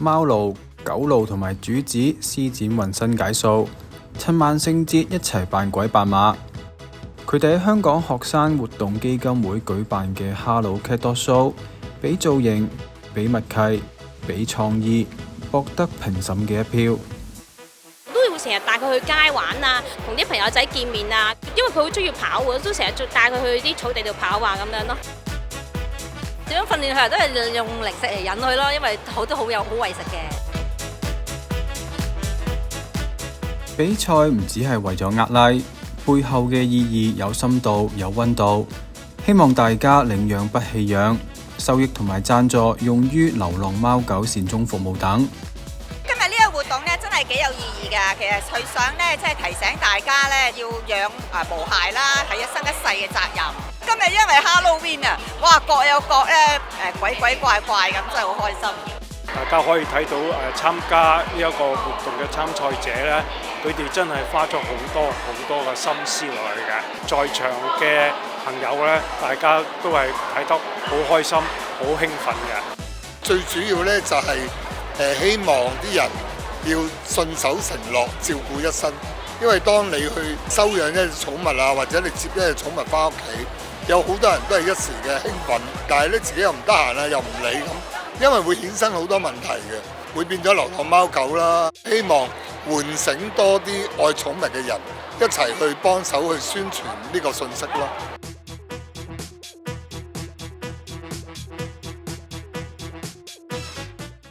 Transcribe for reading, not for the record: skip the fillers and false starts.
貓奴、狗奴同埋主子施展渾身解數，趁萬聖節一齊扮鬼扮馬。佢哋喺香港學生活動基金會舉辦嘅 Hello Cat Dog Show， 比造型、比默契、比創意，博得評審嘅一票。都會成日帶佢去街玩啊，同啲朋友仔見面啊，因為佢好中意跑喎，都成日帶佢去啲草地度跑啊咁樣咯。點樣訓練佢都係用零食嚟引佢咯，因為都好餵食嘅。比賽唔只係為咗呃 like， 背後嘅意義有深度有溫度。希望大家領養不棄養，收益同埋贊助用於流浪貓狗善終服務等。今日呢個活動咧真係幾有意義㗎。其實佢想咧即係提醒大家咧要養毛孩啦，係一生一世嘅責任。今日因為 Halloween 啊，哇各有各咧鬼怪怪咁，真係好開心。大家可以睇到參加呢一個活動嘅參賽者咧，佢哋真係花咗好多嘅心思落去嘅。在場嘅朋友咧，大家都係睇得好開心、好興奮嘅。最主要咧就係希望啲人要信守承諾，照顧一生。因為當你去收養一隻寵物啊，或者你接一隻寵物翻屋企，有好多人都係一時嘅興奮，但係咧自己又唔得閒啊，又唔理咁。因為會衍生好多問題嘅，會變咗流浪貓狗啦。希望喚醒多啲愛寵物嘅人，一齊去幫手去宣傳呢個信息咯。